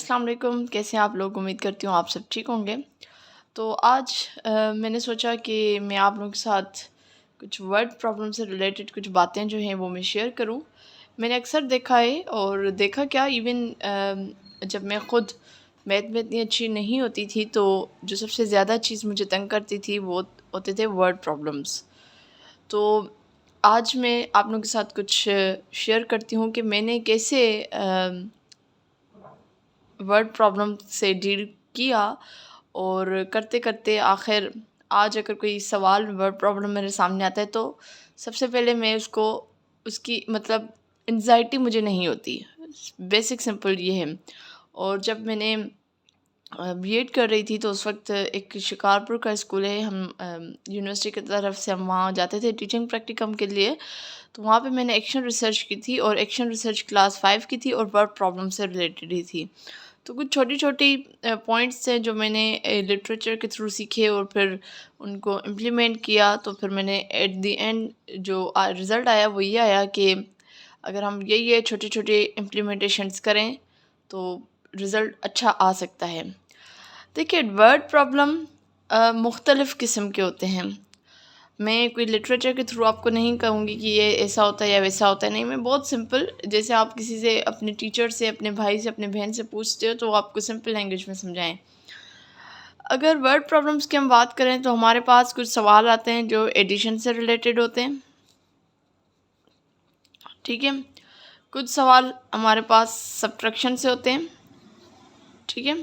अस्सलाम वालेकुम। कैसे हैं आप लोग? उम्मीद करती हूँ आप सब ठीक होंगे। तो आज मैंने सोचा कि मैं आप लोगों के साथ कुछ वर्ड प्रॉब्लम से रिलेटेड कुछ बातें जो हैं वो मैं शेयर करूँ। मैंने अक्सर देखा है, और देखा क्या, इवन जब मैं ख़ुद मैथ में इतनी अच्छी नहीं होती थी तो जो सबसे ज़्यादा चीज़ मुझे तंग करती थी वो होते थे वर्ड प्रॉब्लम्स। तो आज मैं आप लोगों के साथ कुछ शेयर करती हूँ कि मैंने कैसे वर्ड प्रॉब्लम से डील किया, और करते करते आखिर आज अगर कोई सवाल वर्ड प्रॉब्लम मेरे सामने आता है तो सबसे पहले मैं उसको उसकी मतलब एंजाइटी मुझे नहीं होती। बेसिक सिंपल ये है। और जब मैंने बीएड कर रही थी तो उस वक्त एक शिकारपुर का स्कूल है, हम यूनिवर्सिटी की तरफ से हम वहाँ जाते थे टीचिंग प्रैक्टिकम के लिए। तो वहाँ पे मैंने एक्शन रिसर्च की थी, और एक्शन रिसर्च क्लास 5 की थी और वर्ड प्रॉब्लम से रिलेटेड ही थी। तो कुछ छोटी छोटी पॉइंट्स थे जो मैंने लिटरेचर के थ्रू सीखे और फिर उनको इम्प्लीमेंट किया। तो फिर मैंने एट द एंड जो रिज़ल्ट आया वो ये आया कि अगर हम ये छोटे छोटे इम्प्लीमेंटेशंस करें तो रिज़ल्ट अच्छा आ सकता है। देखिए, वर्ड प्रॉब्लम मुख्तलिफ़ किस्म के होते हैं। मैं कोई लिटरेचर के थ्रू आपको नहीं कहूँगी कि ये ऐसा होता है या वैसा होता है, नहीं। मैं बहुत सिंपल, जैसे आप किसी से, अपने टीचर से, अपने भाई से, अपने बहन से पूछते हो तो वो आपको सिंपल लैंग्वेज में समझाएं। अगर वर्ड प्रॉब्लम्स की हम बात करें तो हमारे पास कुछ सवाल आते हैं जो एडिशन से रिलेटेड होते हैं, ठीक है। कुछ सवाल हमारे पास सब्ट्रैक्शन से होते हैं, ठीक है।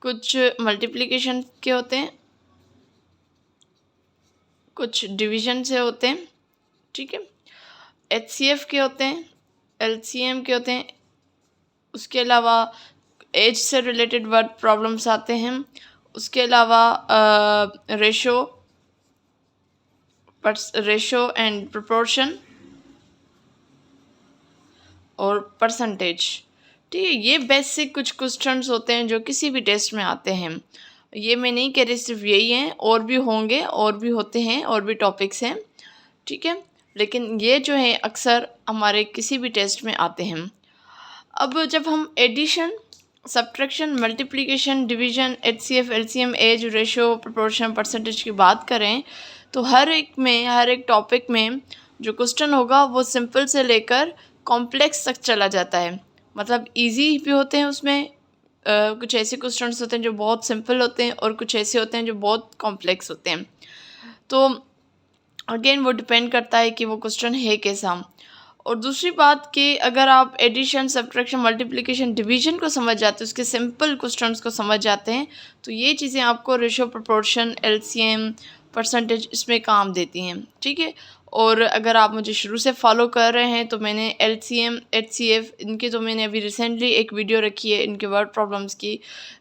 कुछ मल्टीप्लिकेशन के होते हैं, कुछ डिवीज़न से होते हैं, ठीक है। एचसीएफ के होते हैं, एलसीएम के होते हैं। उसके अलावा एज से रिलेटेड वर्ड प्रॉब्लम्स आते हैं। उसके अलावा रेशो एंड प्रोपोर्शन और परसेंटेज, ठीक है। ये बेसिक कुछ क्वेश्चंस होते हैं जो किसी भी टेस्ट में आते हैं। ये मैं नहीं कह रही सिर्फ यही हैं, और भी होंगे, और भी होते हैं, और भी टॉपिक्स हैं, ठीक है। लेकिन ये जो है अक्सर हमारे किसी भी टेस्ट में आते हैं। अब जब हम addition, subtraction, multiplication, division, HCF, LCM, age, ratio, proportion, percentage की बात करें तो हर एक टॉपिक में जो क्वेश्चन होगा वो सिंपल से लेकर कॉम्प्लेक्स तक चला जाता है। मतलब इजी भी होते हैं उसमें, कुछ ऐसे क्वेश्चंस होते हैं जो बहुत सिंपल होते हैं, और कुछ ऐसे होते हैं जो बहुत कॉम्प्लेक्स होते हैं। तो अगेन वो डिपेंड करता है कि वो क्वेश्चन है कैसा। और दूसरी बात कि अगर आप एडिशन, सब्ट्रैक्शन, मल्टीप्लिकेशन, डिवीजन को समझ जाते हैं, उसके सिंपल क्वेश्चंस को समझ जाते हैं, तो ये चीज़ें आपको रेशो, प्रोपोर्शन, एलसीएम, परसेंटेज इसमें काम देती हैं, ठीक है। और अगर आप मुझे शुरू से फॉलो कर रहे हैं तो मैंने एलसीएम, एचसीएफ, इनकी तो मैंने अभी रिसेंटली एक वीडियो रखी है इनके वर्ड प्रॉब्लम्स की।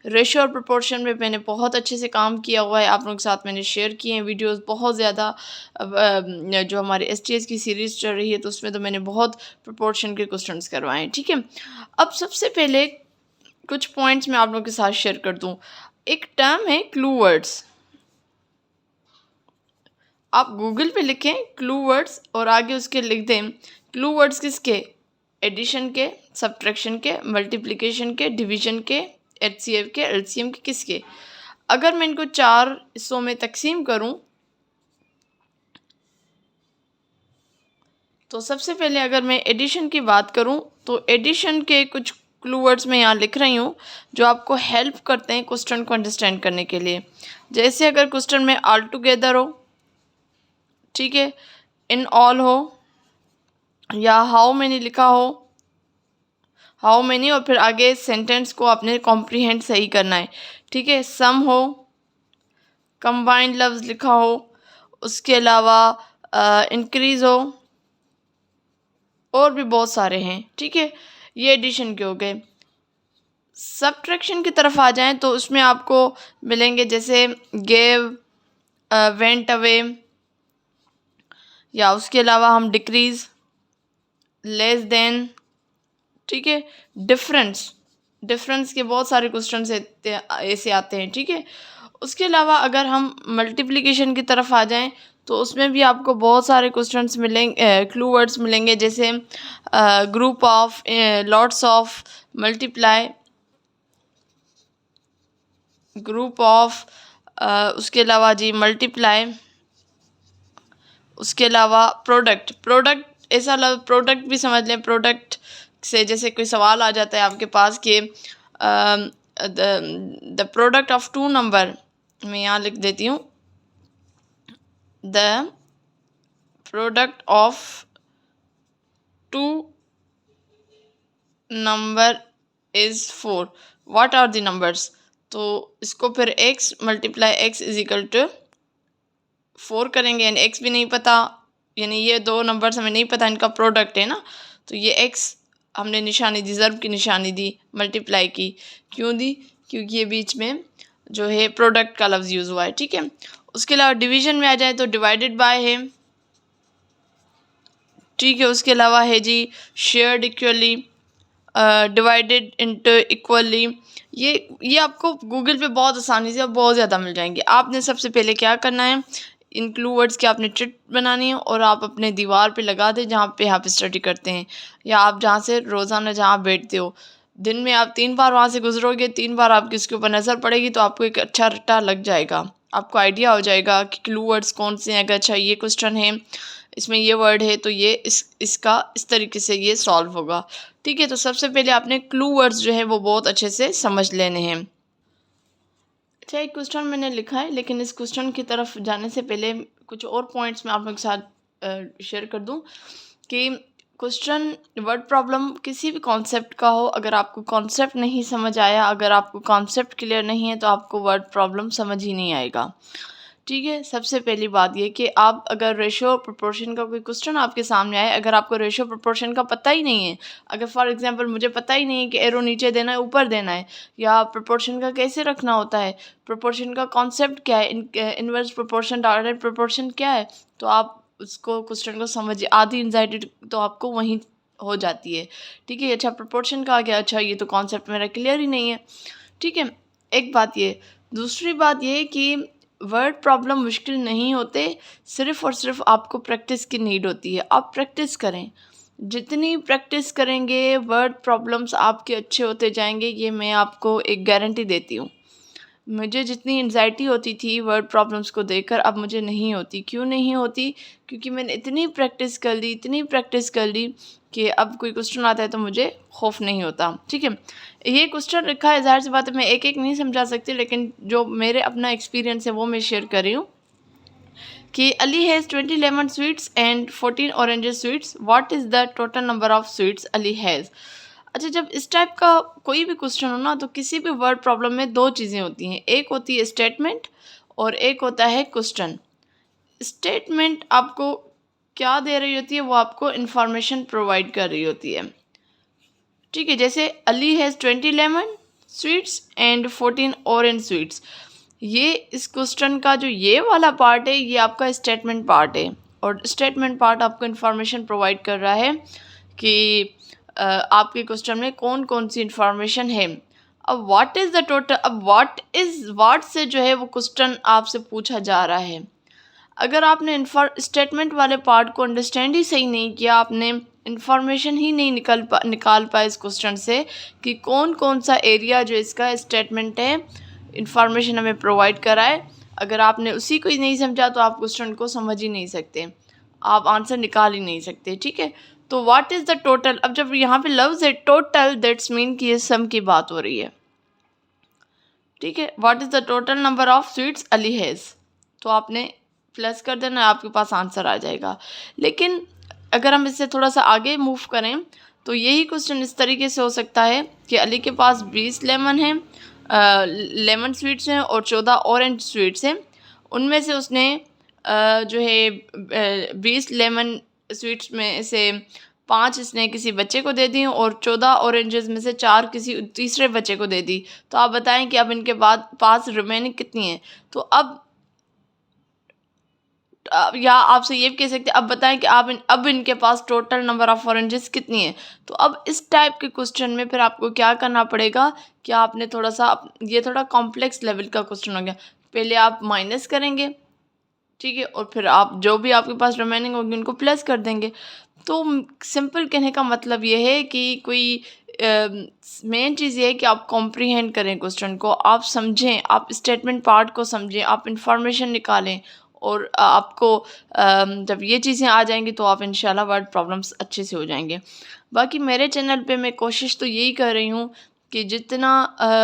रेशो और प्रोपोर्शन में मैंने बहुत अच्छे से काम किया हुआ है, आप लोगों के साथ मैंने शेयर किए हैं वीडियोस बहुत ज़्यादा। जो हमारी एसटीएस की सीरीज़ चल रही है तो उसमें तो मैंने बहुत प्रोपोर्शन के क्वेश्चंस करवाए हैं, ठीक है। अब सबसे पहले कुछ पॉइंट्स मैं आप लोगों के साथ शेयर कर दूं। एक टर्म है क्लू वर्ड्स। आप गूगल पे लिखें क्लू वर्ड्स और आगे उसके लिख दें क्लू वर्ड्स किसके, एडिशन के, सब्ट्रैक्शन के, मल्टीप्लिकेशन के, डिवीजन के, एचसीएफ के, एलसीएम के, किसके। अगर मैं इनको 4 हिस्सों में तकसीम करूं तो सबसे पहले अगर मैं एडिशन की बात करूं तो एडिशन के कुछ क्लू वर्ड्स मैं यहाँ लिख रही हूँ जो आपको हेल्प करते हैं क्वेश्चन को अंडरस्टैंड करने के लिए। जैसे अगर क्वेश्चन में ऑल टुगेदर हो, ठीक है, इन ऑल हो, या हाउ मैनी लिखा हो, हाउ मैनी, और फिर आगे सेंटेंस को आपने कॉम्प्रीहेंड सही करना है, ठीक है। सम हो, कंबाइंड लफ्ज़ लिखा हो, उसके अलावा इंक्रीज़ हो, और भी बहुत सारे हैं, ठीक है। ये एडिशन के हो गए। सब्ट्रैक्शन की तरफ आ जाएं तो उसमें आपको मिलेंगे जैसे गेव, वेंट अवे, या उसके अलावा हम डिक्रीज, लेस देन, ठीक है। डिफरेंस के बहुत सारे क्वेश्चन ऐसे आते हैं, ठीक है। उसके अलावा अगर हम मल्टीप्लिकेशन की तरफ आ जाएं तो उसमें भी आपको बहुत सारे क्वेश्चंस मिलेंगे, क्लू वर्ड्स मिलेंगे, जैसे group of, lots of, multiply, group of, उसके अलावा जी मल्टीप्लाई, उसके अलावा प्रोडक्ट ऐसा प्रोडक्ट भी समझ लें। प्रोडक्ट से जैसे कोई सवाल आ जाता है आपके पास कि the product of two number, मैं यहाँ लिख देती हूँ, the product of two number is 4, what are the numbers. तो इसको फिर x multiply x is equal to 4 करेंगे, यानी x भी नहीं पता, यानी ये दो नंबर्स हमें नहीं पता, इनका प्रोडक्ट है ना, तो ये x हमने निशानी दी, ज़र्ब की निशानी दी, मल्टीप्लाई की, क्यों दी, क्योंकि ये बीच में जो है प्रोडक्ट का लफ्ज़ यूज़ हुआ है, ठीक है। उसके अलावा डिवीज़न में आ जाए तो डिवाइडेड बाय है, ठीक है। उसके अलावा है जी shared equally, divided into equally, ये आपको गूगल पे बहुत आसानी से बहुत ज़्यादा मिल जाएंगे। आपने सबसे पहले क्या करना है, इन क्लू वर्ड्स की आपने चिट बनानी है और आप अपने दीवार पे लगा दें जहाँ पे आप स्टडी करते हैं, या आप जहाँ से रोज़ाना जहाँ बैठते हो। दिन में आप 3 बार वहाँ से गुजरोगे, 3 बार आपकी उसके ऊपर नज़र पड़ेगी, तो आपको एक अच्छा रट्टा लग जाएगा, आपको आइडिया हो जाएगा कि क्लू वर्ड्स कौन से हैं। अगर अच्छा ये क्वेश्चन है, इसमें ये वर्ड है, तो ये इसका इस तरीके से ये सॉल्व होगा, ठीक है। तो सबसे पहले आपने क्लू वर्ड्स जो है वो बहुत अच्छे से समझ लेने हैं। अच्छा, एक क्वेश्चन मैंने लिखा है, लेकिन इस क्वेश्चन की तरफ जाने से पहले कुछ और पॉइंट्स मैं आप लोगों के साथ शेयर कर दूं कि क्वेश्चन वर्ड प्रॉब्लम किसी भी कॉन्सेप्ट का हो, अगर आपको कॉन्सेप्ट नहीं समझ आया, अगर आपको कॉन्सेप्ट क्लियर नहीं है, तो आपको वर्ड प्रॉब्लम समझ ही नहीं आएगा, ठीक है। सबसे पहली बात ये कि आप अगर रेशो प्रोपोर्शन का कोई क्वेश्चन आपके सामने आए, अगर आपको रेशो प्रोपोर्शन का पता ही नहीं है, अगर फॉर एग्जांपल मुझे पता ही नहीं है कि एरो नीचे देना है ऊपर देना है, या प्रोपोर्शन का कैसे रखना होता है, प्रोपोर्शन का कॉन्सेप्ट क्या है, इनवर्स प्रोपोर्शन, डायरेक्ट प्रोपोर्शन क्या है, तो आप उसको क्वेश्चन को समझिए, आधी एंजाइटी तो आपको वहीं हो जाती है, ठीक है। अच्छा, प्रोपोर्शन का आ गया, अच्छा ये तो कॉन्सेप्ट मेरा क्लियर ही नहीं है, ठीक है। एक बात ये, दूसरी बात ये कि वर्ड प्रॉब्लम मुश्किल नहीं होते, सिर्फ़ और सिर्फ आपको प्रैक्टिस की नीड होती है। आप प्रैक्टिस करें, जितनी प्रैक्टिस करेंगे वर्ड प्रॉब्लम्स आपके अच्छे होते जाएंगे, ये मैं आपको एक गारंटी देती हूँ। मुझे जितनी एंजाइटी होती थी वर्ड प्रॉब्लम्स को देखकर, अब मुझे नहीं होती। क्यों नहीं होती? क्योंकि मैंने इतनी प्रैक्टिस कर ली, इतनी प्रैक्टिस कर ली कि अब कोई क्वेश्चन आता है तो मुझे खौफ नहीं होता, ठीक है। ये क्वेश्चन लिखा है, ज़ाहिर सी बात है मैं एक एक नहीं समझा सकती, लेकिन जो मेरे अपना एक्सपीरियंस है वो मैं शेयर कर रही हूँ कि Ali has 20 lemon sweets and 14 oranges sweets, what is the total number of sweets Ali has. अच्छा, जब इस टाइप का कोई भी क्वेश्चन हो ना, तो किसी भी वर्ड प्रॉब्लम में दो चीज़ें होती हैं, एक होती है स्टेटमेंट और एक होता है क्वेश्चन। स्टेटमेंट आपको क्या दे रही होती है, वो आपको इन्फॉर्मेशन प्रोवाइड कर रही होती है, ठीक है। जैसे Ali has 20 lemon sweets and 14 orange sweets, ये इस क्वेश्चन का जो ये वाला पार्ट है, ये आपका स्टेटमेंट पार्ट है, और स्टेटमेंट पार्ट आपको इन्फॉर्मेशन प्रोवाइड कर रहा है कि आपके क्वेश्चन में कौन कौन सी इन्फॉर्मेशन है। अब व्हाट इज़ द टोटल, अब व्हाट से जो है वो क्वेश्चन आपसे पूछा जा रहा है। अगर आपने स्टेटमेंट वाले पार्ट को अंडरस्टैंड ही सही नहीं किया, आपने इन्फॉर्मेशन ही नहीं निकाल पाए इस क्वेश्चन से कि कौन कौन सा एरिया जो इसका स्टेटमेंट है इन्फॉर्मेशन हमें प्रोवाइड कराए, अगर आपने उसी को ही नहीं समझा तो आप क्वेश्चन को समझ ही नहीं सकते, आप आंसर निकाल ही नहीं सकते, ठीक है। तो व्हाट इज़ द टोटल, अब जब यहाँ पे लफ्ज़ है टोटल, दैट्स मीन कि ये सम की बात हो रही है, ठीक है। What is the total number of sweets Ali has, तो आपने प्लस कर देना, आपके पास आंसर आ जाएगा। लेकिन अगर हम इससे थोड़ा सा आगे मूव करें, तो यही क्वेश्चन इस तरीके से हो सकता है कि अली के पास 20 लेमन हैं, लेमन स्वीट्स हैं और 14 ऑरेंज स्वीट्स हैं। उनमें से उसने जो है 20 लेमन स्वीट्स में से 5 इसने किसी बच्चे को दे दी और 14 ऑरेंजेस में से 4 किसी तीसरे बच्चे को दे दी। तो आप बताएं कि अब इनके बाद पास रिमेनिंग कितनी है। तो अब या आपसे ये भी कह सकते हैं, अब बताएं कि अब इनके पास टोटल नंबर ऑफ ऑरेंजेस कितनी है। तो अब इस टाइप के क्वेश्चन में फिर आपको क्या करना पड़ेगा कि आपने थोड़ा सा, ये थोड़ा कॉम्प्लेक्स लेवल का क्वेश्चन हो गया, पहले आप माइनस करेंगे, ठीक है, और फिर आप जो भी आपके पास रिमेनिंग होगी उनको प्लस कर देंगे। तो सिंपल कहने का मतलब ये है कि कोई मेन चीज़ ये है कि आप कॉम्प्रीहेंड करें क्वेश्चन को, आप समझें, आप स्टेटमेंट पार्ट को समझें, आप इंफॉर्मेशन निकालें और आपको जब ये चीज़ें आ जाएंगी तो आप इंशाल्लाह वर्ड प्रॉब्लम्स अच्छे से हो जाएंगे। बाकी मेरे चैनल पे मैं कोशिश तो यही कर रही हूँ कि जितना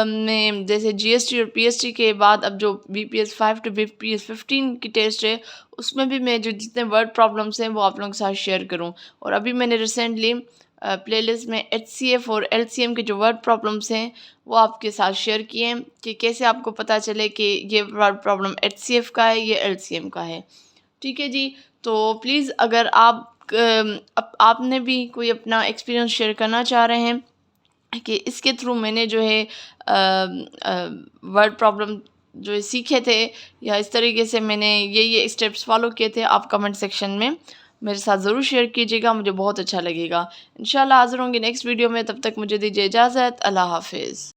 मैं जैसे जीएसटी और पीएसटी के बाद अब जो बीपीएस 5 टू बीपीएस 15 की टेस्ट है उसमें भी मैं जो जितने वर्ड प्रॉब्लम्स हैं वो आप लोगों के साथ शेयर करूँ। और अभी मैंने रिसेंटली प्लेलिस्ट में एचसीएफ और एलसीएम के जो वर्ड प्रॉब्लम्स हैं वो आपके साथ शेयर किए हैं कि कैसे आपको पता चले कि ये वर्ड प्रॉब्लम एचसीएफ का है, ये एलसीएम का है। ठीक है जी। तो प्लीज़ अगर आपने भी कोई अपना एक्सपीरियंस शेयर करना चाह रहे हैं कि इसके थ्रू मैंने जो है वर्ड प्रॉब्लम जो है सीखे थे या इस तरीके से मैंने ये स्टेप्स फॉलो किए थे, आप कमेंट सेक्शन में मेरे साथ ज़रूर शेयर कीजिएगा, मुझे बहुत अच्छा लगेगा। इंशाल्लाह हाज़िर होंगे नेक्स्ट वीडियो में, तब तक मुझे दीजिए इजाज़त। अल्लाह हाफ़िज़।